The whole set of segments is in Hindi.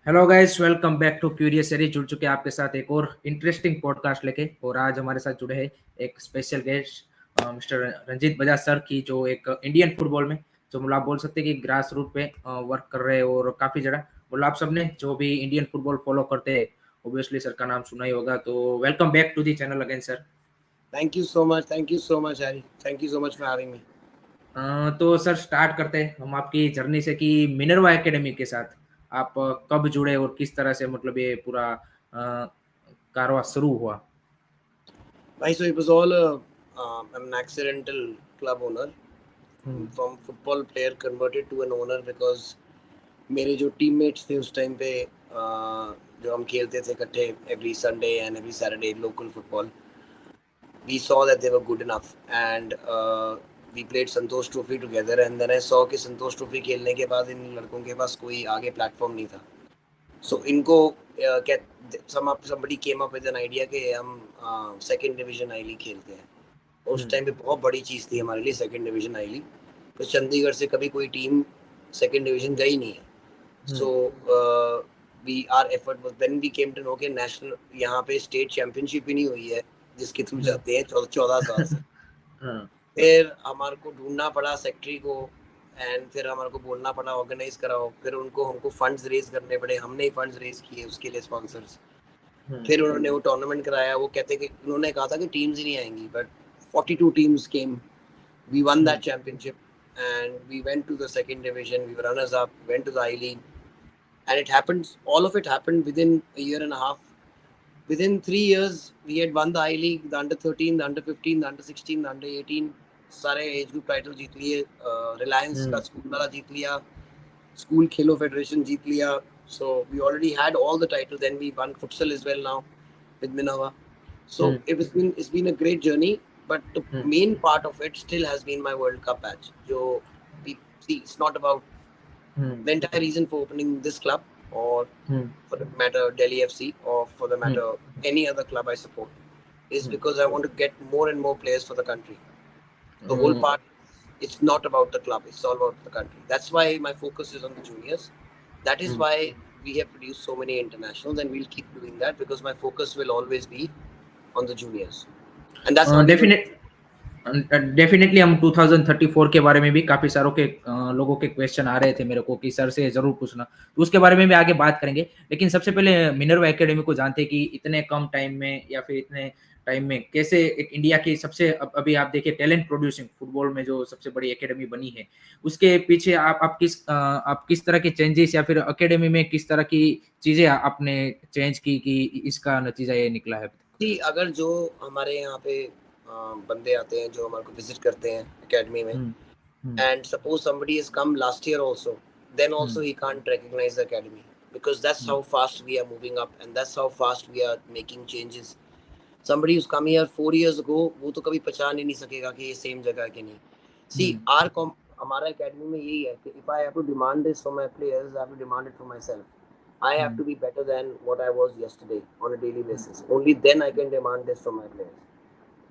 Hello guys, welcome back to curious series. जुड़ चुके हैं आपके साथ एक और इंटरेस्टिंग पॉडकास्ट लेके। और आज हमारे साथ जुड़े हैं एक special guest mister Ranjit Bajaj sir की, जो एक इंडियन फुटबॉल में जो मतलब आप बोल सकते हैं कि ग्रास रूट पे वर्क कर रहे हैं। और काफ़ी जगह मतलब आप सबने जो भी इंडियन फुटबॉल फॉलो करते हैं ऑब्वियसली सर का नाम सुना ही होगा। तो welcome back to the channel again sir. Thank you so much. Thank you so much, Harry. Thank you so much for having me. तो सर स्टार्ट करते हैं हम आपकी जर्नी से कि मिनर्वा एकेडमी के साथ आप कब जुड़े और किस तरह से मतलब ये पूरा कारवां शुरू हुआ। Right, so it was all I'm an accidental club owner. Hmm. From football player converted to an owner because मेरे जो teammates थे उस time पे जो हम खेलते थे इकट्ठे every Sunday and every Saturday local football, we saw that they were good enough and we played Santosh Trophy together and then I saw कि Santosh Trophy खेलने के बाद इन लड़कों के पास कोई आगे platform नहीं था. So इनको क्या somebody came up with an idea कि हम second division I League खेलते हैं. उस टाइम पे बहुत बड़ी चीज़ थी हमारे लिए सेकंड डिवीजन आई लीग, तो चंडीगढ़ से कभी कोई टीम सेकंड डिवीजन गई नहीं है. So we are effort then we came to know के नेशनल यहाँ पे स्टेट चैंपियनशिप ही नहीं हुई है जिसके थ्रू जाते हैं 14 साल से. फिर हमारे को ढूंढना पड़ा सेक्रेटरी को एंड फिर हमारे को बोलना पड़ा ऑर्गेनाइज कराओ, फिर उनको हमको फंड्स रेज करने पड़े, हमने ही फंड्स रेज किए उसके लिए स्पॉन्सर्स. फिर उन्होंने वो टूर्नामेंट कराया. वो कहते कि उन्होंने कहा था कि टीम्स ही नहीं आएंगी, but 42 teams came. We won that championship and we went to the second division. We were runners up, went to the I League, and it happened. All of it happened within a year and a half. Within 3 years, we had won the I League, the under 13, the under 15, the under 16, the under 18. सारे एज ग्रुप टाइटल जीत लिए. रिलायंस का स्कूल वाला जीत लिया, स्कूल खेलो फेडरेशन जीत लिया. So we already had all the titles. Then we won futsal as well now with Minerva. So it's been a great journey. But the main part of it still has been my World Cup match. So see, it's not about the entire reason for opening this club or for the matter Delhi FC or for the matter any other club I support is because I want to get more and more players for the country. The whole part, it's not about the club, it's all about the country. That's why my focus is on the juniors. That is why we have produced so many internationals and we'll keep doing that because my focus will always be on the juniors. And that's only definitely हम 2034 के बारे में भी काफी सारों के लोगों के क्वेश्चन आ रहे थे मेरे को कि सर से जरूर पूछना, तो उसके बारे में भी आगे बात करेंगे। लेकिन सबसे पहले मिनर्वा एकेडमी को जानते हैं कि इतने कम टाइम में या फिर इतने टाइम में कैसे एक इंडिया की सबसे अभी आप देखिए टैलेंट प्रोड्यूसिंग फुटबॉल में जो सबसे बड़ी एकेडमी बनी है, उसके पीछे आप किस तरह के चेंजेस या फिर एकेडमी में किस तरह की चीजें आपने चेंज की कि इसका नतीजा ये निकला है। अगर जो हमारे यहाँ पे बंदे आते हैं जो हमारे को विजिट करते हैं एकेडमी में and suppose somebody has come last year also, then also he can't recognize the academy because that's how fast we are moving up and that's how fast we are making changes. Somebody who's come here 4 years ago, वो तो कभी पहचान ही नहीं सकेगा कि ये सेम जगह है कि नहीं. See, हमारा academy में यही है कि if I have to demand this from my players, I have to demand it from myself. I have to be better than what I was yesterday on a daily basis. Only then I can demand this from my players.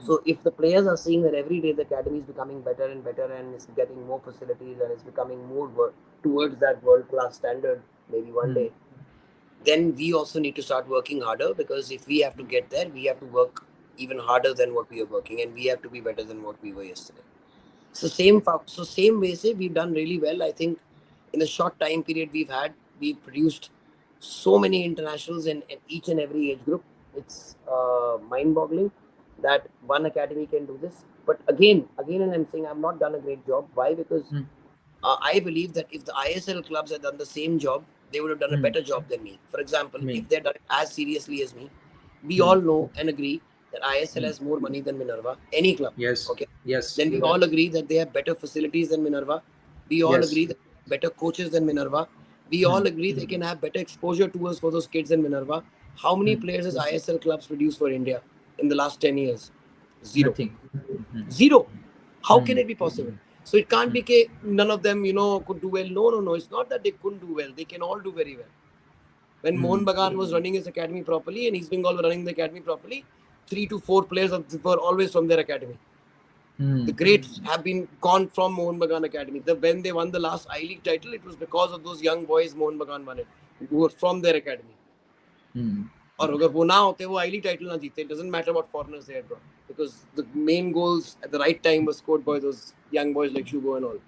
So if the players are seeing that every day the academy is becoming better and better and it's getting more facilities and it's becoming more towards that world-class standard, maybe one day, then we also need to start working harder because if we have to get there, we have to work even harder than what we are working and we have to be better than what we were yesterday. So same way, say we've done really well. I think in the short time period we've produced so many internationals in each and every age group. It's mind-boggling that one academy can do this. But again, and I'm saying I've not done a great job. Why? Because I believe that if the ISL clubs had done the same job, they would have done a better job than me. For example, if they're done it as seriously as me, we all know and agree that ISL has more money than Minerva, any club. Yes. Okay. Yes. Then we all agree that they have better facilities than Minerva. We all agree that better coaches than Minerva. We all agree they can have better exposure tours for those kids than Minerva. How many players has ISL clubs produced for India in the last 10 years? Zero. Nothing. Zero. How can it be possible? So it can't be that none of them, could do well. No. It's not that they couldn't do well. They can all do very well. When Mohan Bagan was running his academy properly and East Bengal were running the academy properly, 3 to 4 players were always from their academy. The greats have been gone from Mohan Bagan Academy. When they won the last I League title, it was because of those young boys Mohan Bagan won it. who are from their academy. Hmm. और अगर वो ना होते, वो आई लीग टाइटल ना जीते, it doesn't matter what foreigners they had brought, because the main goals at the right time were scored by those young boys like Shubo and all.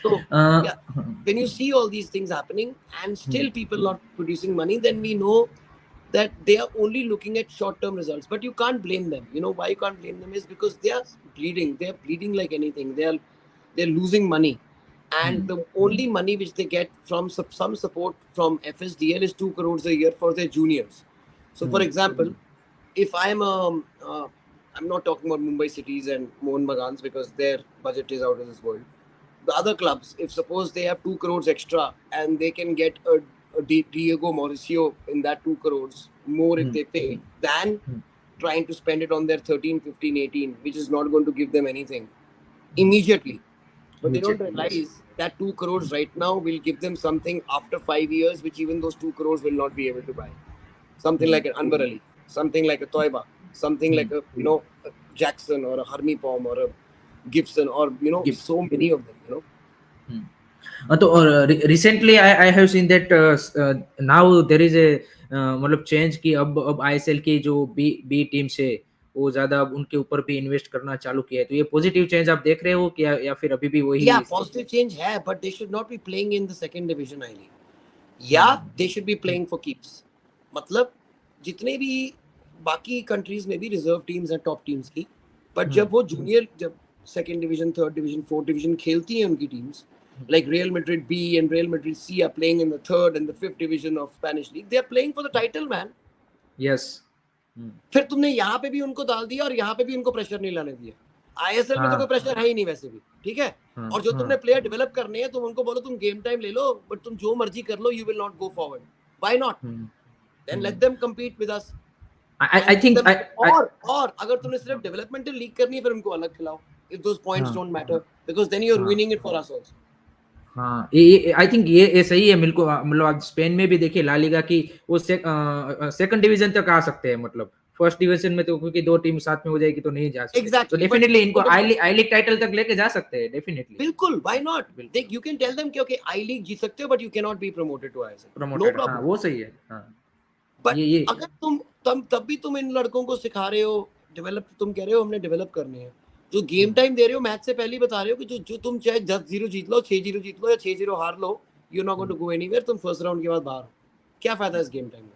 So yeah, when you see all these things happening and still people not producing money, then we know that they are only looking at short-term results. But you can't blame them. You know why you can't blame them is because they are bleeding. They are bleeding like anything. They're losing money, and the only money which they get from some support from FSDL is 2 crores a year for their juniors. So, for example, if I'm not talking about Mumbai Cities and Mohun Bagans because their budget is out of this world. The other clubs, if suppose they have 2 crores extra and they can get a Diego Mauricio in that 2 crores more if they pay than trying to spend it on their 13, 15, 18, which is not going to give them anything immediately. But they don't realize that 2 crores right now will give them something after 5 years, which even those 2 crores will not be able to buy. Something like an Anwar Ali, something like a Toiba, something like a Jackson or a Harmy Palm or a Gibson, or so many of them. तो recently I have seen that now there is a मतलब चेंज की अब आईएसएल की जो बी टीम्स है वो ज्यादा अब उनके ऊपर भी इन्वेस्ट करना चालू किया है, तो ये पॉजिटिव चेंज आप देख रहे हो क्या या फिर अभी भी वही? Yeah, positive change है, but they should not be playing in the second division I League. Yeah, they should be playing for keeps. मतलब जितने भी बाकी कंट्रीज में भी रिजर्व टीम्स हैं टॉप टीम्स की, बट जब वो जूनियर, जब second division, third division, fourth division खेलती हैं उनकी teams, like Real Madrid B and Real Madrid C are playing in the third and the fifth division of Spanish league, they are playing for the title, man. Yes. फिर तुमने यहाँ पे भी उनको डाल दिया और यहाँ पे भी उनको प्रेशर नहीं लाने दिया. आईएसएल में तो कोई प्रेशर है ही नहीं वैसे भी, ठीक है. और जो तुमने प्लेयर डेवलप करने हैं, तुम उनको बोलो तुम गेम टाइम ले लो, बट तुम जो मर्जी कर लो, you will not go forward. Why not? Then let them compete with us. I think और अगर तुमने सिर्फ डेवलपमेंटल लीग करनी है, फिर उनको अलग खिलाओ. If those points don't matter, because then you're ruining it for us also. हाँ, ये आई थिंक ये सही है. मतलब आप स्पेन में भी देखिए ला लीगा की वो सेकंड डिवीजन तक आ सकते हैं. मतलब फर्स्ट डिवीजन में तो क्योंकि दो टीम साथ में हो जाएगी तो नहीं जा सकते. Exactly, तो डेफिनेटली इनको आई लीग टाइटल तक लेके जा सकते हैं डेफिनेटली. बिल्कुल, why not? You can tell them कि ओके आई लीग जीत सकते हो, but you can not be promoted to ISL. No problem. वो सही है. हाँ, बट अगर तुम तब भी तुम इन लड़कों को सिखा रहे हो डेवलप, तुम कह रहे हो हमने डेवलप करने हैं, जो गेम टाइम दे रहे हो, मैच से पहले ही बता रहे हो कि जो तुम चाहे 10-0 जीत लो, 6-0 जीत लो या 6-0 हार लो, you not going to go anywhere. तुम फर्स्ट राउंड के बाद बाहर हो. क्या फायदा इस गेम टाइम में?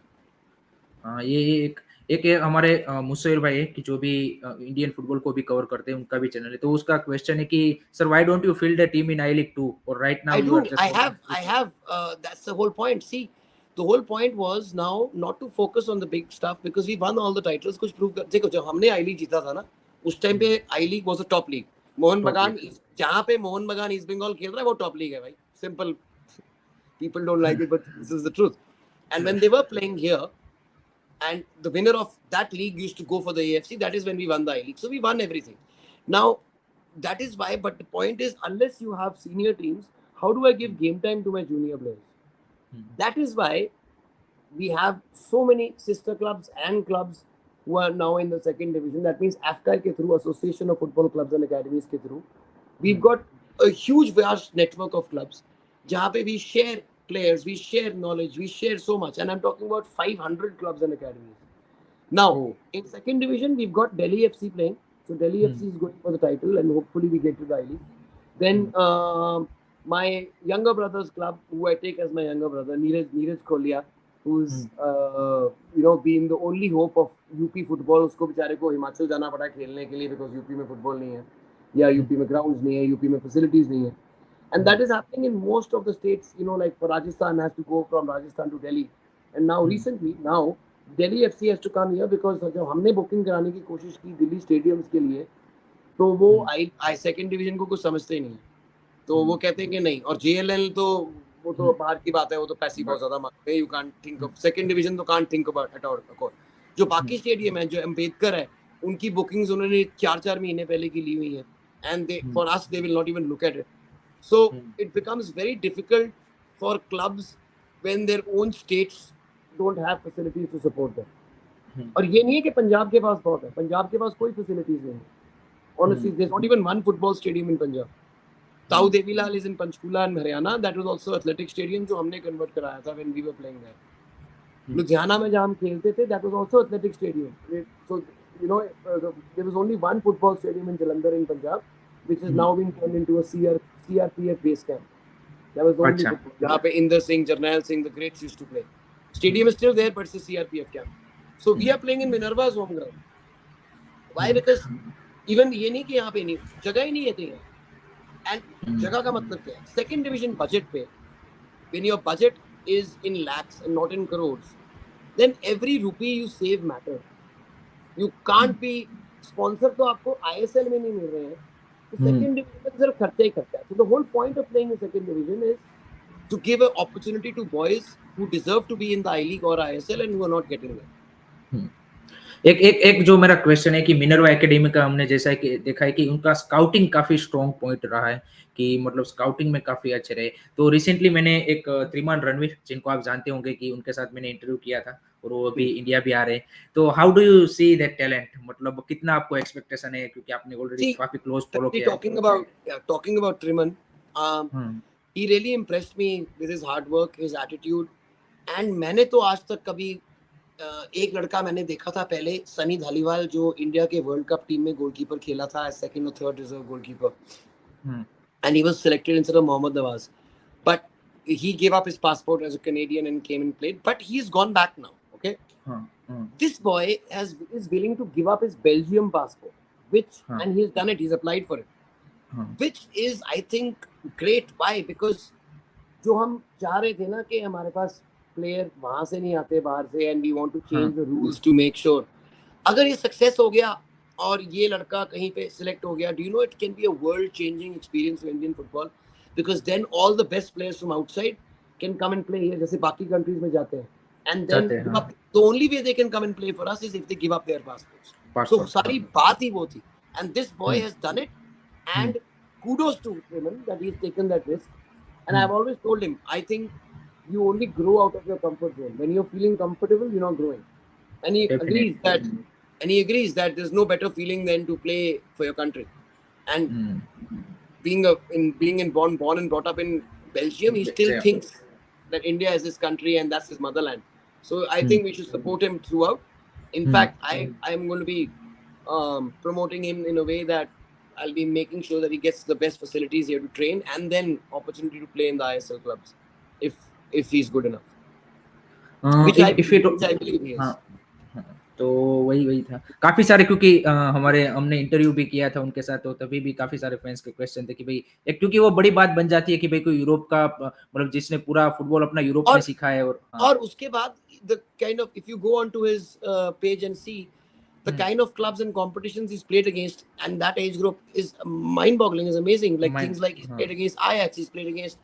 हाँ, ये एक हमारे मुसैर भाई है कि जो भी इंडियन फुटबॉल को भी कवर करते हैं, उनका भी चैनल है. तो उसका क्वेश्चन है कि sir why don't you field a team in I league 2 और right now you are just I have that's the whole point. See, the whole point was now not to focus on the big stuff because we won all the titles. कुछ प्रूव कर देखो, जब हमने आई लीग जीता था ना, उस टाइम पे I league was a top league. Mohan Bagan, जहां पे मोहन बगान ईस्ट बंगाल खेल रहा है, वो टॉप लीग है भाई. Simple. People don't like it, but this is the truth. And when they were playing here, and the winner of that league used to go for the AFC, that is when we won the I-League. So we won everything. Now, that is why, but the point is, unless you have senior teams, how do I give game time to my junior players? That is why we have so many sister clubs and clubs who are now in the second division. That means AFCA ke through, Association of Football Clubs and Academies ke through, we've got a huge vast network of clubs jahan pe we share players, we share knowledge, we share so much. And I'm talking about 500 clubs and academies. Now, in second division, we've got Delhi FC playing. So Delhi FC is going for the title and hopefully we get to the I-League. Then my younger brother's club, who I take as my younger brother, Neeraj Kolia, who's been the only hope of UP football. Usko बेचारे को हिमाचल जाना पड़ा खेलने के लिए because UP में football नहीं है, या UP में grounds नहीं है, UP में facilities नहीं है. And that is happening in most of the states, like for Rajasthan has to go from Rajasthan to Delhi. And now recently, Delhi FC has to come here because जब हमने बुकिंग कराने की कोशिश की दिल्ली स्टेडियम्स के लिए, तो वो आई सेकंड डिवीजन को कुछ समझते ही नहीं. तो वो कहते हैं कि नहीं, और JLL तो वो तो बाहर की बात है, वो तो पैसे बहुत ज्यादा मांगते हैं. You can't think of second division, तो can't think about at all. जो बाकी स्टेडियम है, जो अम्बेडकर है, उनकी बुकिंग्स उन्होंने 4-4 महीने पहले की ली हुई है. And they for us they will not even look at it. So it becomes very difficult for clubs when their own states don't have facilities to support them. और ये नहीं है कि पंजाब के पास बहुत है. पंजाब के पास कोई facilities नहीं है. Honestly, there's not even one football stadium in Punjab. Tau Devilal is in Panchkula in Haryana. That was also athletic stadium जो हमने convert कराया था when we were playing there. Ludhiana में जहाँ हम खेलते थे, that was also athletic stadium. So you know, there was only one football stadium in Jalandhar in Punjab, which has now been turned into a CRPF base camp. That was the only football. जहाँ पे Inder Singh, Jarnail Singh, the greats used to play. Stadium is still there, but it's a CRPF camp. So we are playing in Minerva's home ground. Why? Because even ये नहीं कि यहाँ पे नहीं जगह ही नहीं है यहाँ. And जगह का मतलब क्या है? Second division budget पे, when your budget is in lakhs and not in crores, then every rupee you save matters. You can't be sponsor तो आपको ISL में नहीं मिल रहे हैं. तो second division सिर्फ खर्चा ही खर्चा है. So the whole point of playing in second division is to give an opportunity to boys who deserve to be in the I League or ISL and who are not getting there. एक जो मेरा क्वेश्चन है कि मिनर्वा एकेडमी का हमने जैसा है कि देखा है कि उनका स्काउटिंग काफी स्ट्रॉन्ग पॉइंट रहा है कि मतलब स्काउटिंग में काफी अच्छे रहे. तो रिसेंटली मैंने एक त्रिमान रणवीर जिनको आप जानते होंगे कि उनके साथ मैंने इंटरव्यू किया था और वो अभी इंडिया भी आ रहे हैं. तो how do you see that talent, मतलब कितना आपको एक्सपेक्टेशन है क्योंकि आपने ऑलरेडी काफी क्लोज फॉलो किया है. Talking about Triman, he really impressed me with his hard work, his attitude, and मैंने तो आज तक कभी एक लड़का मैंने देखा था पहले, सनी धालीवाल, जो इंडिया के वर्ल्ड कप टीम में गोलकीपर खेला था, सेकंड और third reserve goalkeeper, and he was selected instead of Mohammad Nawaz, but he gave up his passport as a Canadian and came and played, but he's gone back now. Okay, this boy is willing to give up his Belgium passport, which and he's done it, he's applied for it, which is I think great. Why? Because जो हम चाह रहे थे ना कि हमारे पास प्लेयर वहां से नहीं आते बाहर से, and we want to change the rules to make sure, अगर ये सक्सेस हो गया और ये लड़का कहीं पे सिलेक्ट हो गया, do you know it can be a world changing experience for Indian football, because then all the best players from outside can come and play here, जैसे बाकी कंट्रीज में जाते हैं, and then the only way they can come and play for us is if they give up their passports. सो सारी बात ही वो थी, and this boy has done it, and kudos to him that he's taken that risk. And I've always told him, I think you only grow out of your comfort zone. When you're feeling comfortable, you're not growing. And he agrees that there's no better feeling than to play for your country. And being born and brought up in Belgium, he still thinks that India is his country and that's his motherland. So I think we should support him throughout. In fact, I'm going to be promoting him in a way that I'll be making sure that he gets the best facilities here to train and then opportunity to play in the ISL clubs if he's good enough. Which I believe he is. तो वही था काफी सारे, क्योंकि हमने इंटरव्यू भी किया था उनके साथ, तो तभी भी काफी सारे फैंस के क्वेश्चन थे कि भाई एक, क्योंकि वो बड़ी बात बन जाती है कि भाई कोई यूरोप का मतलब जिसने पूरा फुटबॉल अपना यूरोप में सीखा है, और उसके बाद the kind of, if you go onto his page and see the kind of clubs and competitions he's played against, and that age group is mind-boggling, is amazing. Like things like he's played against Ajax, he's played against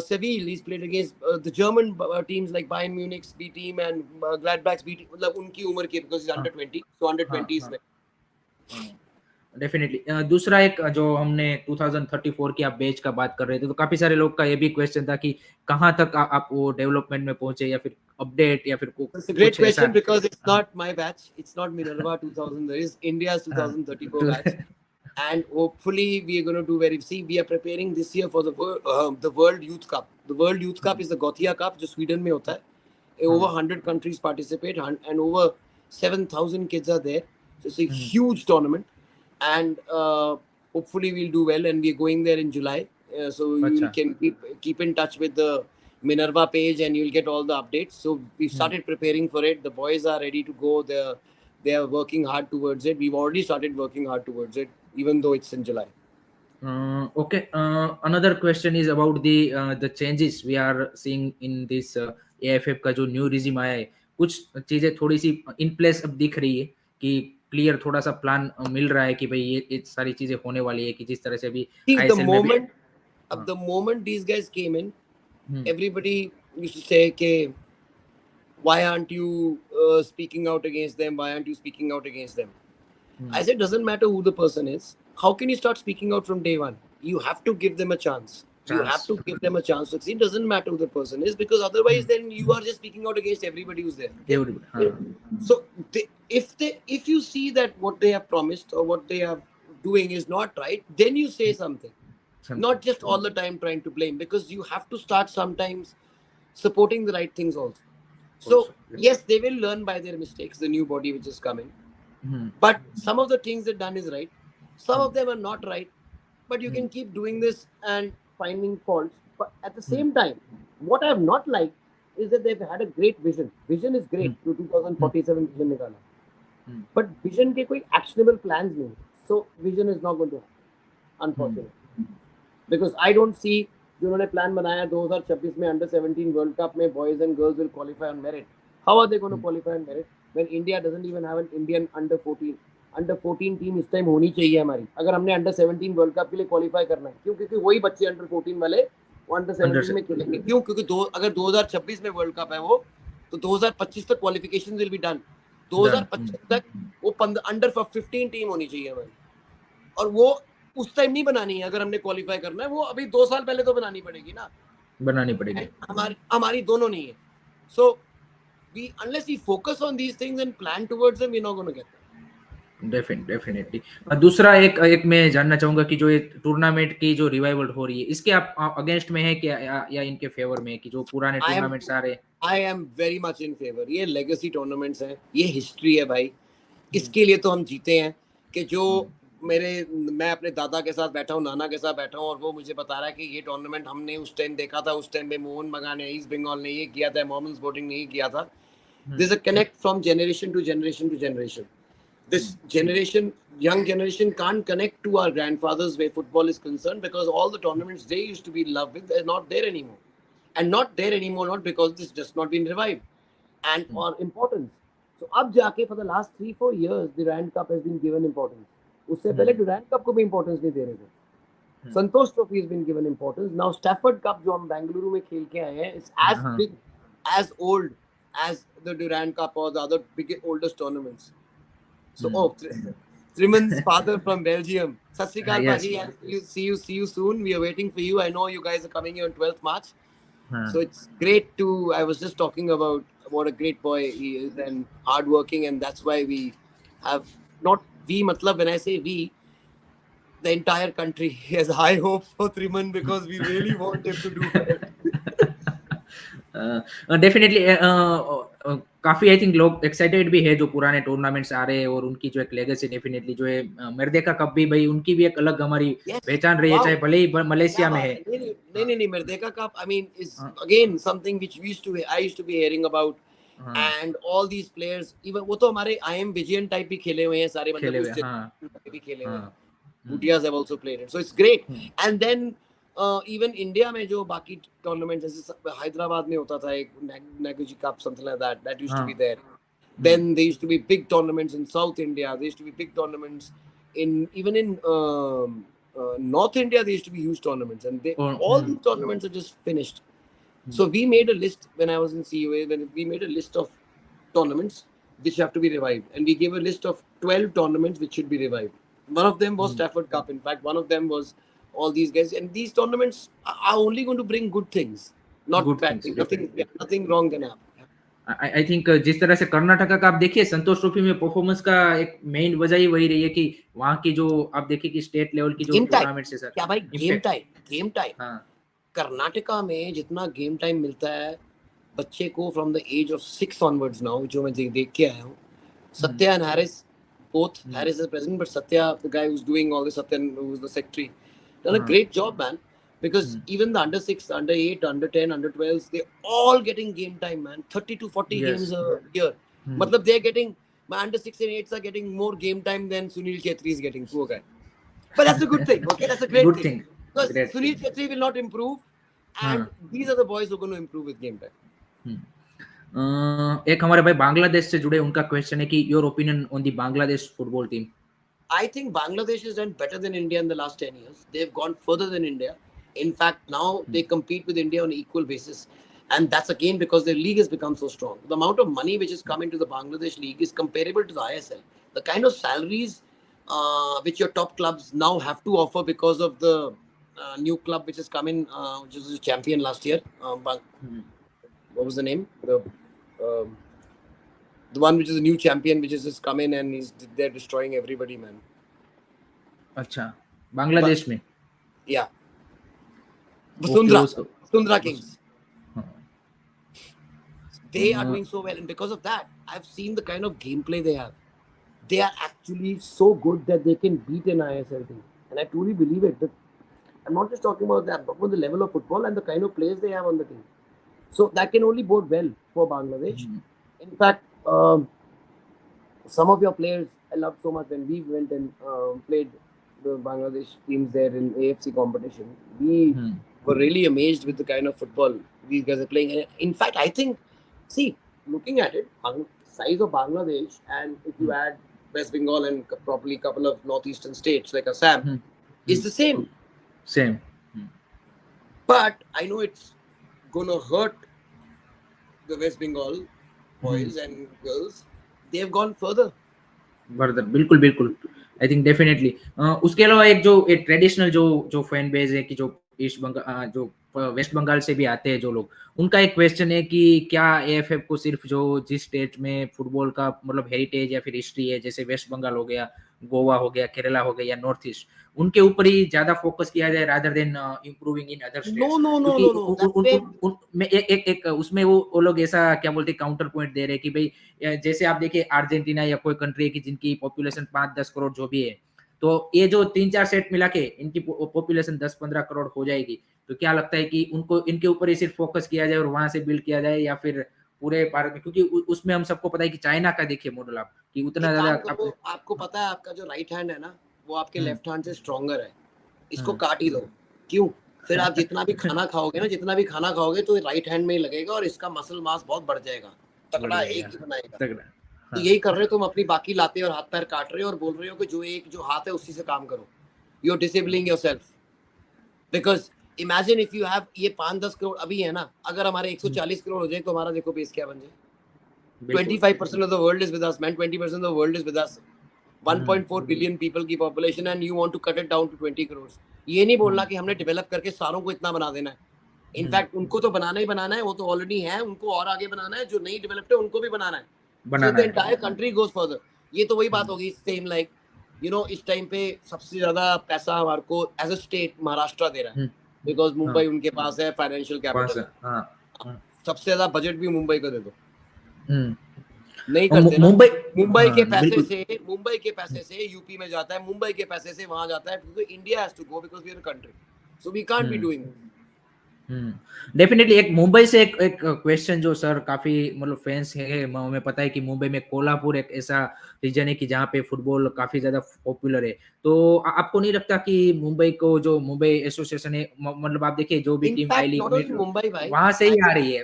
Seville, he's played against the German teams like Bayern Munich's B team and Gladbach's B team. मतलब उनकी उम्र के, because he's under 20, so under 20s में. डेफिनेटली. दूसरा एक जो हमने 2034 की आप बैच का बात कर रहे थे, तो काफी सारे लोग का ये भी क्वेश्चन था कि कहां तक आप वो डेवलपमेंट में पहुंचे या फिर अपडेट या फिर कुछ. It's a great question because it's not my batch, it's not Minerva 2000, there is India's 2034 batch, and hopefully we are going to do very. See, we are preparing this year for the World Youth Cup. The World Youth Cup is the Gothia Cup, जो स्वीडन में होता है. Over 100 countries participate and over 7,000 kids are there. So it's a huge tournament. And hopefully we'll do well, and we're going there in July, so you can keep in touch with the Minerva page and you'll get all the updates. So we've started preparing for it. The boys are ready to go. They are working hard towards it. We've already started working hard towards it, even though it's in July. Okay. Another question is about the changes we are seeing in this AFF का जो न्यू रिजिम आया है. कुछ चीजें थोड़ी सी इन प्लेस अब दिख रही है कि क्लियर थोड़ा सा प्लान मिल रहा है कि भाई ये सारी चीजें होने वाली है, कि जिस तरह से अभी ISL में भी. The moment these guys came in, everybody used to say कि why aren't you speaking out against them? Why aren't you speaking out against them? I said, doesn't matter who the person is. How can you start speaking out from day one? You have to give them a chance. You have to give them a chance to succeed. Doesn't matter who the person is, because otherwise then you are just speaking out against everybody who's there. So if you see that what they have promised or what they are doing is not right, then you say something. not just all the time trying to blame, because you have to start sometimes supporting the right things also. So yes, they will learn by their mistakes, the new body which is coming. But some of the things they've done is right. Some of them are not right. But you can keep doing this and finding faults. But at the same time, what I have not liked is that they've had a great vision. Vision is great. To 2047 vision nikala. But vision के कोई actionable plans नहीं. So vision is not going to happen, unfortunately. Because I don't see जिन्होंने plan बनाया 2026 में under 17 World Cup में boys and girls will qualify on merit. How are they going to qualify on merit when India doesn't even have an Indian under 14? Under 14 team इस टाइम होनी चाहिए हमारी, अगर हमने अंडर 17 वर्ल्ड कप के लिए क्वालिफाई करना है. क्यों? क्योंकि वही बच्चे अंडर 14 वाले वो अंडर 17 में खेलेंगे. क्यों? क्योंकि अगर 2026 में वर्ल्ड कप है वो, तो 2025 तक क्वालिफिकेशन विल बी डन. 2025 तक वो अंडर 15 टीम होनी चाहिए हमारी, और वो उस टाइम नहीं बनानी है. अगर हमने क्वालिफाई करना है वो अभी 2 साल पहले तो बनानी पड़ेगी ना, बनानी पड़ेगी. हमारी दोनों नहीं है. सो we unless we focus on these things and plan towards them, we're not going to get there. Definitely. दूसरा एक मैं जानना चाहूंगा कि जो ये टूर्नामेंट की जो रिवाइवल हो रही है, इसके आप अगेंस्ट में है कि या इनके फेवर में है कि जो पुराने टूर्नामेंट्स आ रहे हैं? I am very much in favour. ये लेगेसी टूर्नामेंट्स हैं, ये हिस्ट्री है भाई. इसके लिए तो हम जीते हैं कि जो मैं अपने दादा के साथ बैठा हूँ, नाना के साथ बैठा हूँ, और वो मुझे बता रहा है कि ये टूर्नामेंट हमने उस टाइम देखा था, उस टाइम में मोहन बगान ने, ईस्ट बंगाल ने ये किया था, मोहम्मद स्पोर्टिंग ने ये किया था. There is a connect from generation to generation to generation. This generation, young generation, can't connect to our grandfathers where football is concerned, because all the tournaments they used to be in love with, they're not there anymore. And not there anymore, not because this just not been revived and or importance. So अब जाके for the last 3-4 years, the Durand Cup has been given importance. उससे पहले Durand Cup को भी importance नहीं दे रहे थे. संतोष trophy has been given importance. Now Stafford Cup जो हम बेंगलुरु में खेल के आए हैं, is as big, as old as the Durand Cup or the other big oldest tournaments. So, Triman's father from Belgium. Sat Sri Akal, Paji. See you soon. We are waiting for you. I know you guys are coming here on 12th March. So it's great to. I was just talking about what a great boy he is and hardworking, and that's why we have not we. Matlab, when I say we, the entire country has high hopes for Triman, because we really want him to do well. Definitely. काफी आई थिंक लोग एक्साइटेड भी है जो पुराने टूर्नामेंट्स आ रहे हैं, और उनकी जो एक लेगेसी डेफिनेटली जो है मर्देका कप भी भाई उनकी भी एक अलग हमारी पहचान रही है, चाहे भले ही मलेशिया में है. नहीं Merdeka cup I mean is again something which I used to be hearing about. And all these players, even वो तो हमारे आई एम विजयन टाइप भी खेले हुए हैं सारे, मतलब उस भी खेले हुए हैं. Bhutias have also played it, so it's great. And then even India में जो बाकी टूर्नामेंट जैसे हैदराबाद में होता था एक Nagaji Cup, something like that used to be there. Then there used to be big tournaments in South India. There used to be big tournaments even in North India. There used to be huge tournaments, and all these tournaments are just finished. So we made a list when I was in CUA. When we made a list of tournaments which have to be revived, and we gave a list of 12 tournaments which should be revived. One of them was Stafford Cup. In fact, one of them was all these guys. And these tournaments are only going to bring good things, not good bad things. Nothing wrong can happen. I think जिस तरह से कर्नाटका का आप देखिए संतोष ट्रॉफी में परफॉर्मेंस का एक मेन वजह ही वही रही है कि वहाँ की जो आप देखिए कि स्टेट लेवल की जो टूर्नामेंट्स है सर, क्या भाई गेम टाइम. हाँ, कर्नाटका में जितना गेम टाइम मिलता है बच्चे को from the age of 6 onwards now, जो मैं देख के आया हूँ. Satya and Harris, both Harris is president, but Satya, the guy who's doing all this, Satya who's the secretary, done a great job, man. Because even the under 6, under 8, under 10, under 12s, they're all getting game time, man. 30 to 40 games a year. Matlab they're getting, my under 6 and 8s are getting more game time than Sunil Khetri is getting, poor guy. But that's a good thing, okay? That's a great thing. Because Sunil Khetri will not improve, and these are the boys who are going to improve with game time. एक हमारे भाई बांग्लादेश से जुड़े, उनका क्वेश्चन है कि your opinion on the Bangladesh football team. I think Bangladesh has done better than India in the last 10 years. They've gone further than India. In fact, now they compete with India on an equal basis. And that's again because their league has become so strong. The amount of money which has come into the Bangladesh league is comparable to the ISL. The kind of salaries which your top clubs now have to offer because of the new club which has come in, which was a champion last year. What was the name? The one which is a new champion, which has just come in and they're destroying everybody, man. अच्छा, बांग्लादेश में. Yeah. Sundra Kings. हाँ, They are doing so well, and because of that, I've seen the kind of gameplay they have. They are actually so good that they can beat an ISL team, and I truly believe it. I'm not just talking about that, but about the level of football and the kind of players they have on the team. So that can only bode well for Bangladesh. In fact, some of your players I loved so much when we went and played the Bangladesh teams there in AFC competition. We were really amazed with the kind of football these guys are playing. And in fact, I think, see, looking at it, size of Bangladesh, and if you add West Bengal and probably a couple of northeastern states like Assam, is the same. Same. But I know it's gonna hurt the West Bengal boys and girls. They have gone further. Bother बिल्कुल बिल्कुल आई थिंक डेफिनेटली उसके अलावा एक ट्रेडिशनल जो फैन बेस है कि जो ईस्ट बंगाल जो वेस्ट बंगाल से भी आते हैं जो लोग उनका एक क्वेश्चन है कि क्या एएफएफ को सिर्फ जो जिस स्टेट में फुटबॉल का मतलब हेरिटेज या फिर हिस्ट्री है जैसे वेस्ट बंगाल हो गया गोवा हो गया केरला हो गया या नॉर्थ ईस्ट उनके ऊपर ही ज्यादा फोकस किया जाए rather than improving in other states क्योंकि एक उसमें वो लोग ऐसा क्या बोलते हैं काउंटर पॉइंट दे रहे हैं कि भाई जैसे आप देखिए अर्जेंटीना या कोई कंट्री है कि जिनकी पॉपुलेशन 5-10 करोड़ जो भी है तो ये जो 3-4 सेट मिला के इनकी पॉपुलेशन 10-15 करोड़ हो जाएगी तो क्या लगता है कि उनको इनके ऊपर ही सिर्फ फोकस किया जाए और वहां से बिल्ड किया जाए या फिर पूरे भारत में क्योंकि उसमें हम सबको पता है कि चाइना का देखिए मॉडल आप कि उतना ज्यादा आपको पता है आपका जो राइट हैंड है ना वो आपके लेफ्ट हैंड से स्ट्रॉन्गर है इसको काट ही दो क्यों फिर आप जितना भी खाना खाओगे तो राइट हैंड में ही लगेगा और इसका मसल मास बहुत बढ़ जाएगा तगड़ा एक ही बनाएगा तो यही कर रहे हो तुम अपनी बाकी लाते और हाथ पैर काट रहे हो और बोल रहे हो कि जो हाथ है उसी से काम करो you are disabling yourself because imagine if you have ये 5-10 करोड़ अभी है ना अगर हमारे 140 करोड़ हो जाए तो हमारा देखो बेस क्या बन जाए 25% of the world is with us man 20% of the world is with us 1.4 billion people की population and you want to cut it down to 20 crores ये नहीं बोलना कि हमने डेवलप करके सारों को इतना बना देना है इनफैक्ट उनको तो बनाना ही बनाना है वो तो ऑलरेडी है उनको और आगे बनाना है जो नहीं डेवलप्ड है उनको भी बनाना है so the entire country goes further ये तो वही बात होगी सेम लाइक यू नो इस टाइम पे सबसे ज्यादा पैसा हमारे को एज अ स्टेट महाराष्ट्र दे रहा है बिकॉज मुंबई उनके पास है फाइनेंशियल कैपिटल सबसे ज्यादा बजट भी मुंबई को दे दो नहीं करते ना मुंबई के पैसे से यूपी में जाता है मुंबई के पैसे से वहां जाता है क्योंकि India has to go because we are a country so we can't be doing definitely एक मुंबई से एक क्वेश्चन जो सर काफी मतलब फैंस है हमें पता है कि मुंबई में कोल्हापुर एक ऐसा रीजन है कि जहाँ पे फुटबॉल काफी ज्यादा पॉपुलर है तो आपको नहीं लगता कि मुंबई को जो मुंबई एसोसिएशन है मतलब आप देखिए जो भी टीम आई लीग मुंबई भाई वहां से ही आ रही है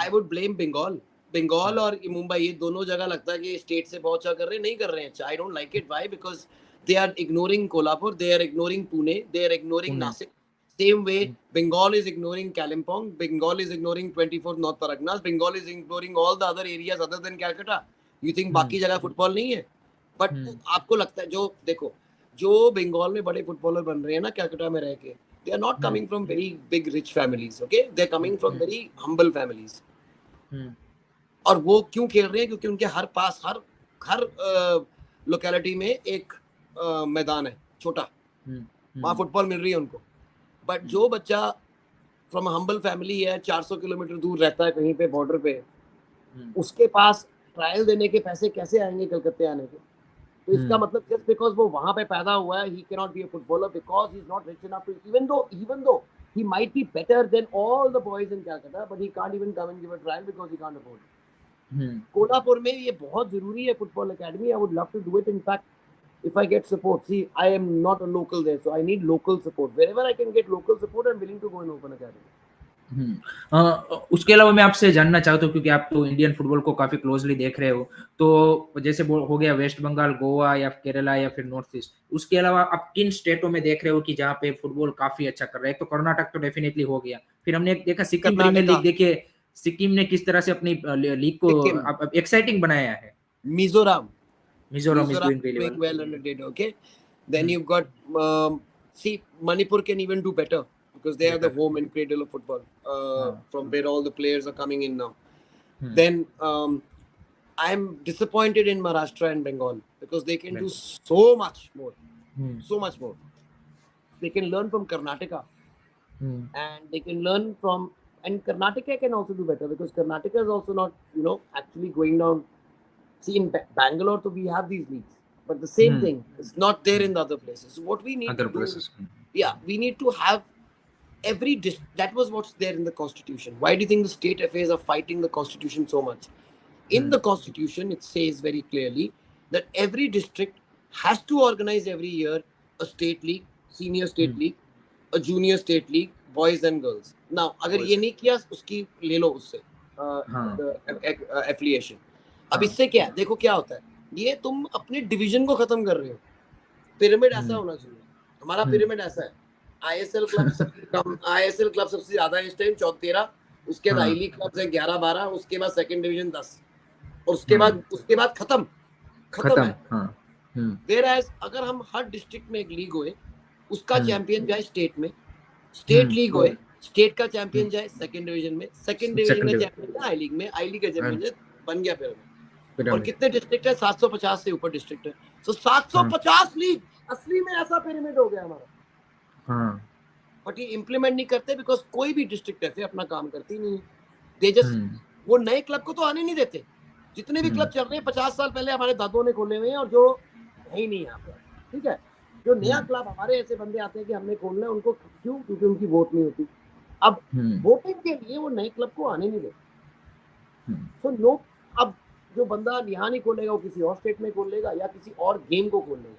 आई वुड ब्लेम बंगाल और मुंबई ये दोनों जगह लगता है कि स्टेट से बहुत अच्छा कर रहे हैं नहीं कर रहे हैं I don't like it why because they are ignoring Kolhapur they are ignoring Pune they are ignoring Nashik same way Bengal is ignoring Kalimpong Bengal is ignoring 24 North Paragnas Bengal is ignoring all the other areas other than Calcutta you think बाकी जगह फुटबॉल नहीं है बट आपको लगता है जो देखो जो बंगाल में बड़े फुटबॉलर बन रहे हैं ना कैलकाटा में रह के they are not coming from very big rich families okay they are coming from very humble families और वो क्यों खेल रहे हैं क्योंकि उनके हर लोकेलिटी में एक मैदान है छोटा वहाँ फुटबॉल मिल रही है उनको बट जो बच्चा फ्रॉम हम्बल फैमिली है 400 किलोमीटर दूर रहता है कहीं पे बॉर्डर पे उसके पास ट्रायल देने के पैसे कैसे आएंगे कलकत्ते आने के तो इसका मतलब जस्ट बिकॉज वो वहां पे पैदा हुआ है he can not be a footballer because he is not rich enough to even though he might be better than all the boys in Calcutta but he can't even come and give a trial because he can't afford Kolhapur में ये बहुत जरूरी है football academy I would love to do it in fact if I get support see I am not a local there so I need local support wherever I can get local support I'm willing to go and open academy उसके अलावा मैं आपसे जानना चाहता हूँ क्योंकि आप तो इंडियन फुटबॉल को काफी क्लोजली देख रहे हो तो जैसे हो गया वेस्ट बंगाल गोवा या केरला या फिर नॉर्थ ईस्ट उसके अलावा आप किन स्टेटों में देख रहे हो कि जहाँ पे फुटबॉल काफी अच्छा कर रहा है तो कर्नाटक तो डेफिनेटली हो गया फिर हमने देखा सिक्किम प्रीमियर लीग देखिए सिक्किम ने किस तरह से अपनी लीग को एक्साइटिंग बनाया है Mizoram is doing really well under data okay then you've got see Manipur can even do better because they are the home and cradle of football from where all the players are coming in now then I'm disappointed in Maharashtra and Bengal because they can do so much more they can learn from Karnataka and they can learn from. And Karnataka can also do better because Karnataka is also not, actually going down. See, in Bangalore, so we have these leagues, but the same thing is not there in the other places. So what we need to other do, places. we need to have every that was what's there in the constitution. Why do you think the state FAs are fighting the constitution so much? In the constitution, it says very clearly that every district has to organize every year a state league, senior state league, a junior state league, boys and girls. Now, अगर ये नहीं किया, उसकी ले लो उससे एफिलिएशन. अब इससे क्या है? देखो क्या होता है. ये तुम अपने डिवीजन को खत्म कर रहे हो. पिरामिड ऐसा होना चाहिए. हमारा पिरामिड ऐसा है. आईएसएल क्लब सबसे ज्यादा है इस टाइम 13. उसके बाद आई लीग क्लब्स है 11-12. उसके बाद सेकंड डिवीजन 10. और उसके बाद खत्म है. वेयर एज अगर हम हर डिस्ट्रिक्ट में एक लीग होए, उसका चैंपियन जाए स्टेट में, स्टेट लीग होए, स्टेट का चैंपियन जाए सेकंड डिवीजन में, सेकंड डिवीजन में चैंपियन जाए आई लीग में, आई लीग का चैंपियन बन गया पिरामिड. और कितने डिस्ट्रिक्ट है? 750 से ऊपर डिस्ट्रिक्ट है. तो 750 लीग असली में ऐसा पिरामिड हो गया हमारा. बट ये इम्प्लीमेंट नहीं करते बिकॉज कोई भी डिस्ट्रिक्ट ऐसे अपना काम करती नहीं है. दे जस्ट वो नए क्लब को तो आने नहीं देते. जितने भी क्लब चल रहे हैं 50 साल पहले हमारे दादों ने खोले हुए हैं और जो है ही नहीं यहाँ पर. ठीक है. जो नया क्लब हमारे ऐसे बंदे आते हैं कि हमने खोलना है, उनको क्यों? क्योंकि उनकी वोट नहीं होती. अब वोटिंग के लिए वो नए क्लब को आने नहीं देते. सो नो, अब जो बंदा यहाँ नहीं खोलेगा वो किसी और स्टेट में खोल लेगा या किसी और गेम को खोल लेगा.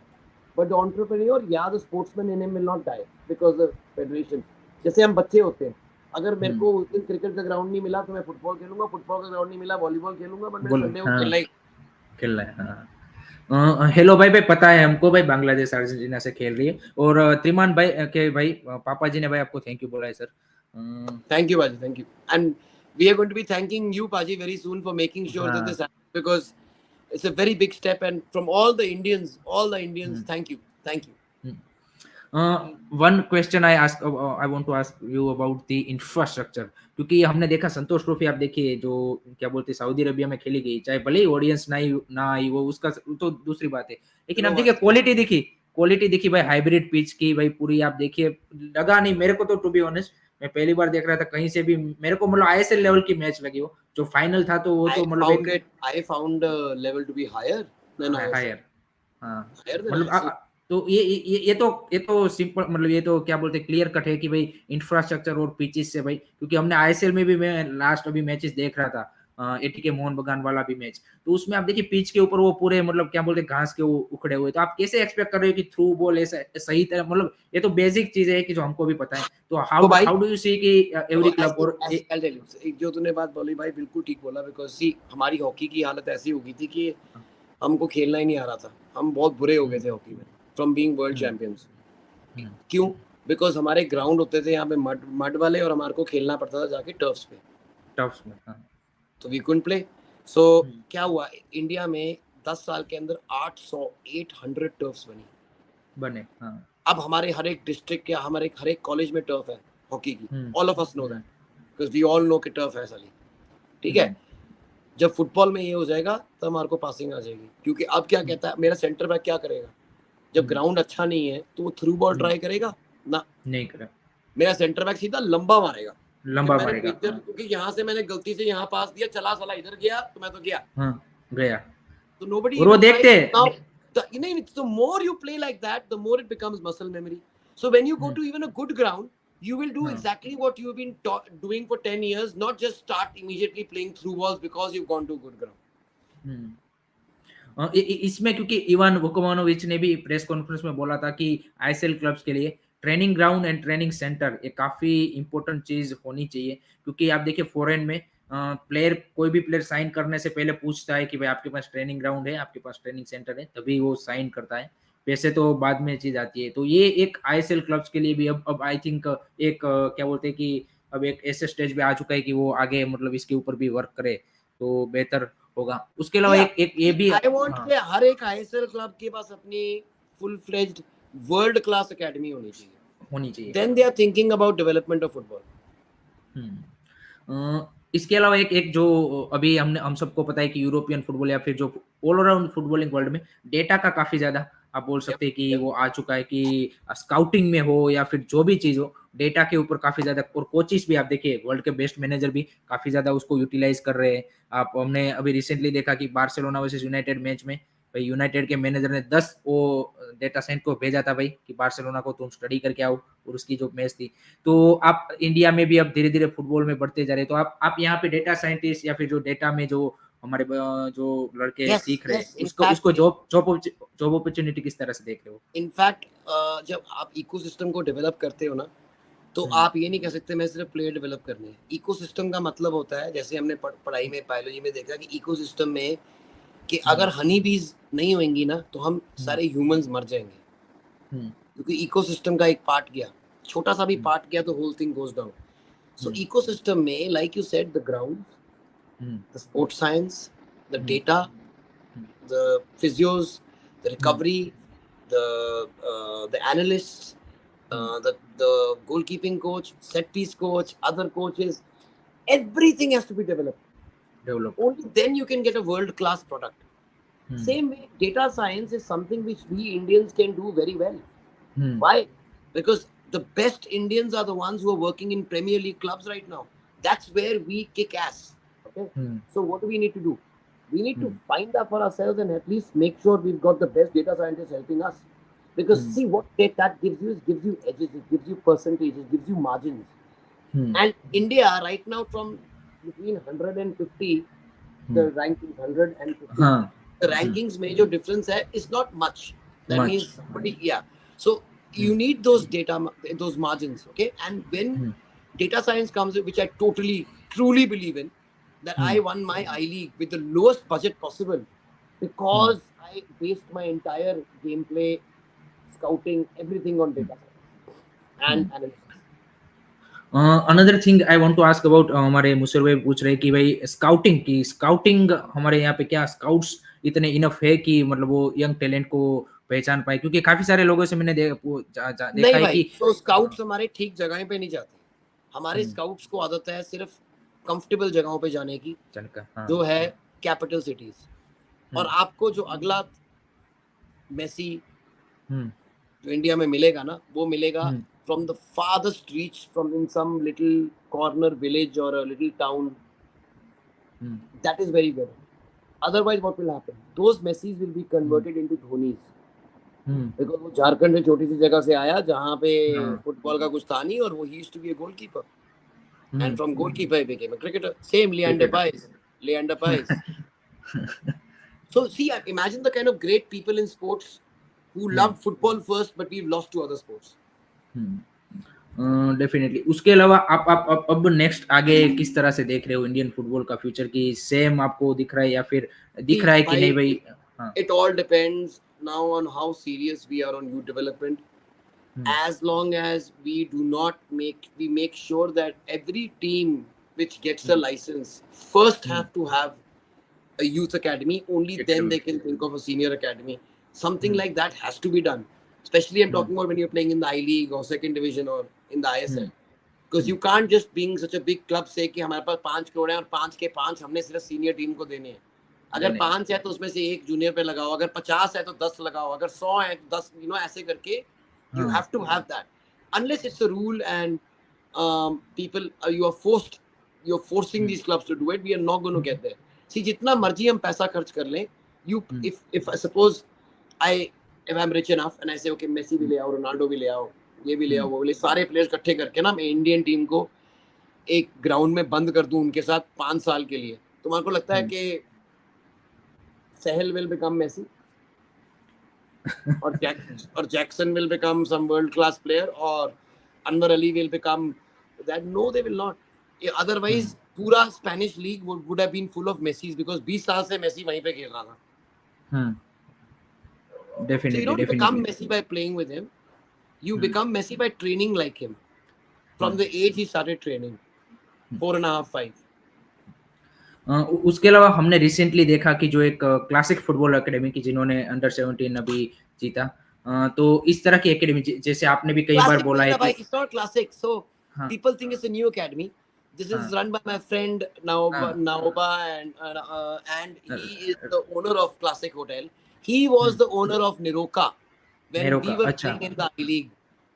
बट द एंटरप्रेन्योर या the sportsman in him will not die because the federation. जैसे हम बच्चे होते हैं, अगर मेरे को उस दिन क्रिकेट का ग्राउंड नहीं मिला तो मैं फुटबॉल खेलूंगा, फुटबॉल का ग्राउंड नहीं मिला वॉलीबॉल खेलूंगा, बट मैं संडे को खेलना है. हेलो भाई पता है हमको भाई, बांग्लादेश अर्जेंटीना से खेल रही है. और त्रिमान भाई के भाई पापा जी ने भाई आपको थैंक यू बोला है सर. थैंक यू बाजी, thank you. And we are going to be thanking you पाजी very soon for making sure that this happens because it's a very big step, and from all the Indians, thank you. One question I want to ask you about the infrastructure, क्योंकि हमने देखा संतोष ट्रॉफी, आप देखिए जो क्या बोलते हैं सऊदी अरबिया में खेली गई, चाहे भले ही ऑडियंस ना आई वो उसका तो दूसरी बात है, लेकिन आप देखिए क्वालिटी दिखी भाई, हाइब्रिड पिच की भाई पूरी. आप देखिए लगा नहीं मेरे को तो, टू बी ऑनेस्ट मैं पहली बार देख रहा था कहीं से भी, मेरे को मतलब आईएसएल लेवल की मैच लगी वो. जो फाइनल था तो वो तो मतलब I found level to be higher than higher. मतलब तो ये तो सिंपल, मतलब ये तो क्या बोलते हैं क्लियर कट है कि भाई इंफ्रास्ट्रक्चर और पिचेस से भाई, क्योंकि हमने आईएसएल में भी मैं लास्ट अभी मैचेस देख रहा था, एटीके मोहन बगान वाला भी मैच, तो उसमें आप देखिए पिच के ऊपर वो पूरे मतलब क्या बोलते हैं घास के उखड़े हुए. तो आप कैसे एक्सपेक्ट कर रहे हो कि थ्रू बॉल ऐसा सही तरह, मतलब ये तो बेसिक चीज है कि जो हमको भी पता है. तो हाउ डू यू सी कि एवरी क्लब और जो तूने बात बोली भाई बिल्कुल ठीक बोला. बिकॉज सी हमारी हॉकी की हालत ऐसी हो गई थी कि हमको खेलना ही नहीं आ रहा था. हम बहुत बुरे हो गए थे हॉकी में फ्रॉम बीइंग वर्ल्ड चैंपियंस. क्यों? बिकॉज हमारे ग्राउंड होते थे यहाँ पे मड वाले, और हमारे को खेलना पड़ता था जाके टर्फ्स में. तो वी कुडंट प्ले. सो क्या हुआ इंडिया में 10 साल के अंदर 800 टर्फ्स बने. अब हमारे हर एक डिस्ट्रिक्ट या हमारे हर एक कॉलेज में टर्फ है हॉकी की. All of us know that because we all know कि टर्फ है साली. ठीक है. जब फुटबॉल में ये हो जाएगा तो हमारे को पासिंग आ जाएगी. क्योंकि अब क्या कहता है मेरा सेंटर बैक, क्या करेगा जब ग्राउंड अच्छा नहीं है? तो वो थ्रू बॉल ट्राई करेगा ना, नहीं करेगा. मेरा सेंटर बैक सीधा लंबा मारेगा. क्योंकि यहाँ से मैंने गलती से यहाँ पास दिया, चला साला इधर गया तो मैं तो गया. तो nobody वो देखते हैं. The more you play like that, the more it becomes muscle memory. So when you go to even a good ground, you will do exactly what you've been doing for 10 years, not just start immediately playing through balls because you've gone to a good ground. इसमें क्योंकि इवान वुकोमानोविच ने भी प्रेस कॉन्फ्रेंस में बोला था कि आईएसएल क्लब्स के लिए training ground and training centre ये काफी इंपॉर्टेंट चीज होनी चाहिए. क्योंकि आप देखिए फॉरेन में कोई भी प्लेयर साइन करने से पहले पूछता है कि भाई आपके पास ट्रेनिंग ग्राउंड है, आपके पास ट्रेनिंग सेंटर है, तभी वो साइन करता है. पैसे तो बाद में चीज आती है. तो ये एक आईएसएल क्लब्स के लिए भी अब आई थिंक एक क्या बोलते हैं कि अब एक ऐसे स्टेज पे आ चुका है कि वो आगे मतलब इसके ऊपर भी वर्क करे तो बेहतर होगा. उसके अलावा एक ये भी आई वांट कि हर एक आईएसएल क्लब के पास अपनी full fledged world class academy होनी चाहिए. Then they are thinking about development of football. इसके अलावा एक जो अभी हम सबको पता है कि यूरोपियन फुटबॉल या फिर जो ऑल अराउंड फुटबॉलिंग वर्ल्ड में डेटा का काफी ज्यादा आप बोल Yep, सकते हैं कि yep. वो आ चुका है कि स्काउटिंग में हो या फिर जो भी चीज़ हो, डेटा के ऊपर काफ़ी ज़्यादा और कोचेस भी आप देखिए वर्ल्ड के बेस्ट मैनेजर भी काफ़ी ज़्यादा उसको यूटिलाइज़ कर रहे हैं। आप हमने अभी रिसेंटली देखा कि बार्सिलोना वर्सेस यूनाइटेड मैच में भाई यूनाइटेड के मैनेजर ने 10 वो डेटा साइंस को भेजा था भाई कि बार्सिलोना को तुम स्टडी करके आओ और उसकी जो मैच थी। तो आप इंडिया में भी अब धीरे-धीरे फुटबॉल में बढ़ते जा रहे हैं। तो आप यहाँ पे डेटा साइंटिस्ट या फिर जो डेटा में जो हमारे जो लड़के Yes, सीख रहे हैं, yes. उसको जॉब अपॉर्चुनिटी किस तरह से देख रहे हो? इनफैक्ट जब आप इकोसिस्टम को डेवलप करते हो ना, तो हुँ, आप ये नहीं कह सकते मैं सिर्फ प्लेयर डेवलप करने हैं। इकोसिस्टम का मतलब होता है, जैसे हमने पढ़ाई में बायोलॉजी में देखा कि इकोसिस्टम में कि हुँ, अगर हनी बीज नहीं होंगी ना, तो हम हुँ, सारे ह्यूमंस मर जाएंगे, हुँ, क्योंकि इकोसिस्टम का एक पार्ट गया, छोटा सा भी हुँ, पार्ट गया तो होल थिंग गोज डाउन। सो हुँ, इकोसिस्टम में like you said the ground, hmm, the sports science, the hmm, data, hmm, the physios, the hmm, recovery, the analysts, hmm, the goalkeeping coach, set piece coach, other coaches. Everything has to be developed. Developed. Only then you can get a world class product. Hmm, Same way, data science is something which we Indians can do very well. Hmm, Why? Because the best Indians are the ones who are working in Premier League clubs right now. That's where we kick ass. Okay. Hmm, So what do we need to do? We need to hmm, find that for ourselves and at least make sure we've got the best data scientists helping us. Because hmm, see what that gives you is gives you edges, it gives you percentages, it gives you margins. Hmm, And India right now from between 150, hmm, the rankings 150, हाँ, the hmm, rankings major difference is not much. That much, means somebody, yeah. So hmm, you need those data, those margins, okay? And when hmm, data science comes in, which I totally, truly believe in, that hmm, I won my I League with the lowest budget possible hmm, because I based my entire gameplay, scouting, everything on hmm, data science and hmm. analytics. Another thing I want to ask about हमारे मुसर भाई पूछ रहे हैं कि भाई स्काउटिंग हमारे यहाँ पे क्या स्काउट्स इतने इनफ है कि मतलब वो यंग टैलेंट को पहचान पाए क्योंकि काफी सारे लोगों से मैंने देखा नहीं है भाई, कि तो हाँ, स्काउट्स हमारे ठीक जगह पे नहीं जाते। हमारे हुँ, स्काउट्स को आदत है सिर्फ कंफर्टेबल जगहों पे जाने की, जनका हाँ, जो है कैपिटल सिटीज। हुँ, और आपको जो अगला मेसी हुँ, जो इंडिया में मिलेगा ना, वो मिलेगा हुँ, from the farthest reach, from in some little corner village और अ लिटिल टाउन। हुँ, That is very good. Otherwise, what will happen? Those Messis will be hmm, converted into Dhonis. Hmm, Because वो झारखंड से छोटी सी जगह से आया जहाँ पे हाँ, फुटबॉल का कुछ था नहीं, और वो he used to be a goalkeeper. Hmm, And from goalkeeper he became a cricketer. Same Leander cricketer Paes. Leander Paes. So see, imagine the kind of great people in sports who hmm, loved football first, but we've lost to other sports. Definitely उसके अलावा आप अब नेक्स्ट आगे किस तरह से देख रहे हो इंडियन फुटबॉल का फ्यूचर की सेम आपको दिख रहा है या फिर दिख रहा See, है कि नहीं bhai, भाई हाँ it all depends now on how serious we are on youth development. Hmm, As long as we do not make sure that every team which gets a hmm, license first hmm, have to have a youth academy, only then academy they can think of a senior academy. Something hmm, like that has to be done, especially I'm hmm, talking about when you're playing in the I League or second division or in the hmm, ISL, because hmm, you can't just being such a big club say कि हमारे पास 5 करोड़ है और 5 के 5 हमने सिर्फ सीनियर टीम को देने हैं। अगर देने 5 है तो उसमें से एक जूनियर पे लगाओ, अगर 50 है तो 10 लगाओ, अगर 100 है तो 10, ऐसे करके you हाँ, have to have that, unless it's a rule and people you're forcing hmm, these clubs to do it, we are not going to get there. See, जितना मर्जी हम पैसा खर्च कर लें, you hmm, if I suppose I if I'm rich enough and I say okay Messi भी हुँ, ले आओ, रोनाल्डो भी ले आओ, ये भी ले आओ, हुँ, वो भी ले, सारे प्लेयर्स इकट्ठे करके ना मैं इंडियन टीम को एक ग्राउंड में बंद कर दूं उनके साथ 5 साल के लिए, तुम्हारे को लगता है हुँ, कि सहल विल बिकम मेसी और Jackson will become some world class player और Anwar Ali will become that? No, they will not. हुँ, अदरवाइज पूरा Spanish league would have been full of Messis, because 20 साल से मेसी वहीं पे खेल रहा था। हुँ, So you definitely, don't become definitely, Messi by playing with him. You हुँ, become Messi by training like him. हाँ, From the age he started training, हुँ। 4.5, 5. उसके अलावा हमने रिसेंटली देखा कि जो एक क्लासिक फुटबॉल एकेडमी की जिन्होंने अंडर 17 अभी जीता तो इस तरह की एकेडमी जैसे आपने भी कई बार Classic बोला नहीं है ना कि भाई, it's not classic. So हाँ, people think it's a new academy. This is हाँ, run by my friend हाँ, Naoba, and a, he is a, the owner of Classic Hotel. He was hmm, the owner of Niroka. when NEROCA, we were अच्छा। playing in the I League.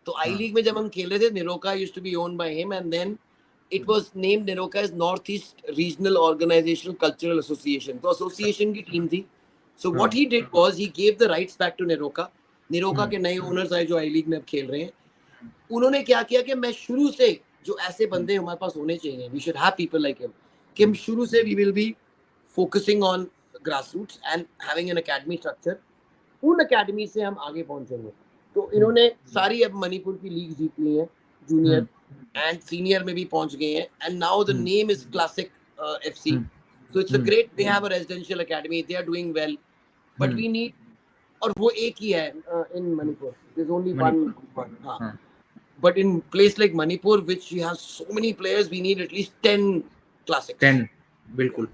तो I हाँ। League में जब हम खेल रहे थे, Niroka used to be owned by him, and then it was named Niroka as Northeast Regional Organizational Cultural Association. तो association की टीम थी. So what he did was he gave the rights back to Niroka. Niroka के नए ओनर्स आए जो I League में अब खेल रहे हैं. उन्होंने क्या किया कि मैं शुरू से जो ऐसे बंदे हमारे पास होने चाहिए, we should have people like him, कि हम शुरू से we will be focusing on grassroots and having an academy structure. उन अकेडमी से हम आगे पहुंचेंगे. तो इन्होंने सारी अब मणिपुर की लीग जीत ली है, जूनियर एंड सीनियर में भी पहुंच गए हैं, and now the name is classic FC. So it's a great, they have a residential academy, they are doing well, but we need, और वो एक ही है in Manipur, there is only one. हां, but in place like Manipur, which you have so many players, we need at least 10 classics. 10 बिल्कुल.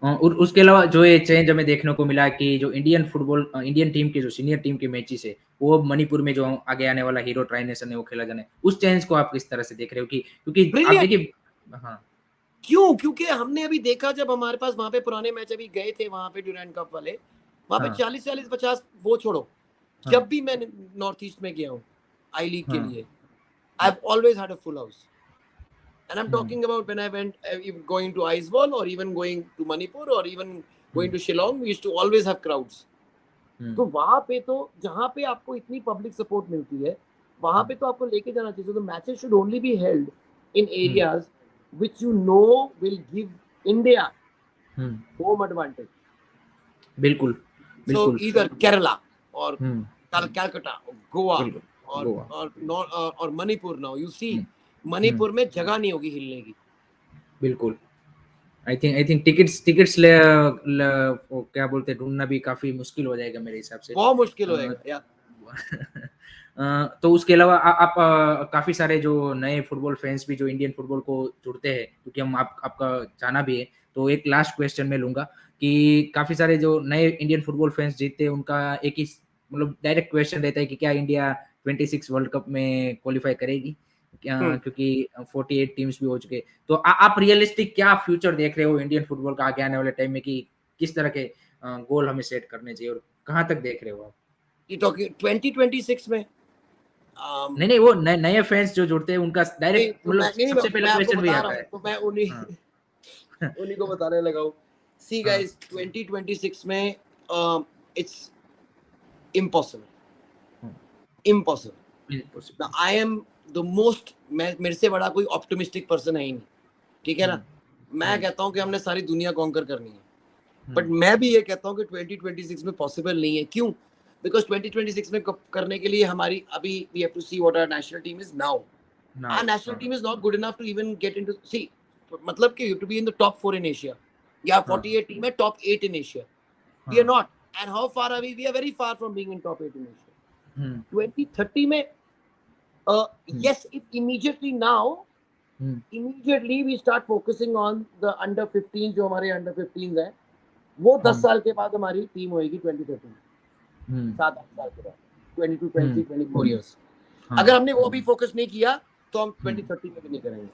और उसके अलावा जो ये चेंज हमें देखने को मिला कि जो इंडियन टीम के जो सीनियर टीम के मैचेस है वो अब मणिपुर में जो आगे आने वाला हीरो ट्राई नेशन है वो खेला जाने, उस चेंज को आप किस तरह से देख रहे हो? कि क्योंकि आप देखिए, हाँ, क्यों? क्योंकि हमने अभी देखा जब हमारे पास वहां पे पुराने मैच अभी गए थे वहां पे ड्यूरेंट कप वाले, वहां पे 40-40-50, वो छोड़ो, जब भी मैं नॉर्थ ईस्ट में गया हूँ आई लीग के लिए, I have always had a full house. And I'm talking about when I went going to Aizwal or even going to Manipur or even going to Shillong, we used to always have crowds. तो वहाँ पे तो जहाँ पे आपको इतनी पब्लिक सपोर्ट मिलती है वहाँ पे तो आपको लेके जाना चाहिए. So the matches should only be held in areas which you know will give India home advantage. बिल्कुल. So either Kerala or Calcutta or Goa or Manipur. Now you see Manipur में जगह नहीं होगी हिलने की. बिल्कुल. आई थिंक टिकट्स ले वो क्या बोलते हैं, ढूंढना भी काफी मुश्किल हो जाएगा मेरे हिसाब से. बहुत मुश्किल हो जाएगा यार. तो उसके अलावा आप काफी सारे जो नए फुटबॉल फैंस भी जो इंडियन फुटबॉल को जुड़ते हैं, क्योंकि हम आपका जाना भी है, तो एक लास्ट क्वेश्चन मैं लूंगा कि काफी सारे जो नए इंडियन फुटबॉल फैंस जीतते हैं उनका एक ही मतलब डायरेक्ट क्वेश्चन रहता है कि क्या इंडिया 26 वर्ल्ड कप में क्वालिफाई करेगी? क्योंकि 48 टीम्स भी हो चुके. तो आप रियलिस्टिक क्या फ्यूचर देख रहे हो इंडियन फुटबॉल का आगे आने वाले टाइम में, कि किस तरह के गोल हमें सेट करने चाहिए और कहाँ तक देख रहे हो आप? ये टॉकिंग 2026 में नहीं वो नए फैंस जो जुड़ते हैं उनका डायरेक्ट मतलब सबसे पहला क्वेश्चन भी आता है. तो मैं उन्हीं को बताने लगा हूँ. सी गाइस, 2026 में it's impossible. I am the most, मेरे से बड़ा कोई ऑप्टिमिस्टिक पर्सन है ही नहीं, ठीक है ना. मैं कहता हूँ कि हमने सारी दुनिया कॉन्कर करनी है, बट मैं भी ये कहता हूँ कि 2026 में पॉसिबल नहीं है. क्यों? बिकॉज 2026 में करने के लिए हमारी अभी we have to see what our national team is now. Our national team is not good enough to even get into, see मतलब कि you have to be in the top 4 in Asia. या 48 टीम है, top 8 in Asia. We are not. And how far are we? We are very far from being in top 8 in Asia. 2030 में yes, if immediately we start focusing on the under 15, जो हमारे under 15s है, वो 10 साल के बाद हमारी टीम होएगी 2030 में. 7-8 साल के बाद, 22, 23, 24 years. अगर हमने वो भी फोकस नहीं किया तो हम 2030 में भी नहीं करेंगे.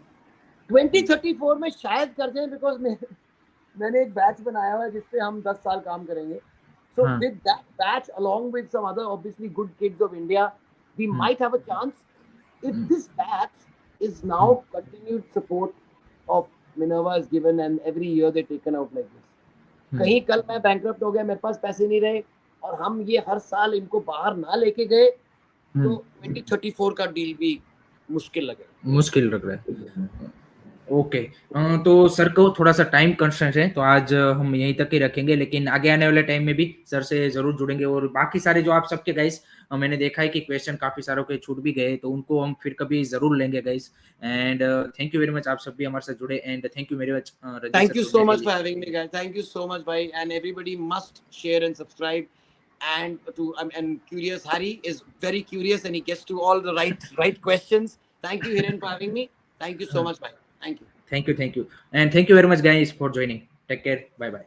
2034 में शायद कर जाए, बिकॉज मैंने एक बैच बनाया हुआ है जिसपे हम 10 साल काम करेंगे. So with that batch, along with some other obviously good kids of India, we might have a chance. If this batch is now continued support of Minerva is given and every year they're taken out like this. कहीं कल मैं bankrupt हो गया, मेरे पास पैसे नहीं रहे और हम ये हर साल इनको बाहर ना लेके गए तो 2034 का डील भी मुश्किल लग रहा है. ओके. तो सर को थोड़ा सा टाइम कंस्ट्रेंट है, तो आज हम यहीं तक ही रखेंगे, लेकिन आगे आने वाले टाइम में भी सर से जरूर जुड़ेंगे. और बाकी सारे जो आप सबके गाइस, मैंने देखा है कि क्वेश्चन काफी सारों के छूट भी गए, तो उनको हम फिर कभी जरूर लेंगे guys. And thank you very much, आप सब भी हमारे साथ जुड़े. And thank you very much. Thank you so much for having me guys. Thank you so much भाई. And everybody must share and subscribe. And curious Harry is very curious and he gets to all the right questions. Thank you Hiren for having me. Thank you so much bye. Thank you. And thank you very much guys for joining. Take care. Bye bye.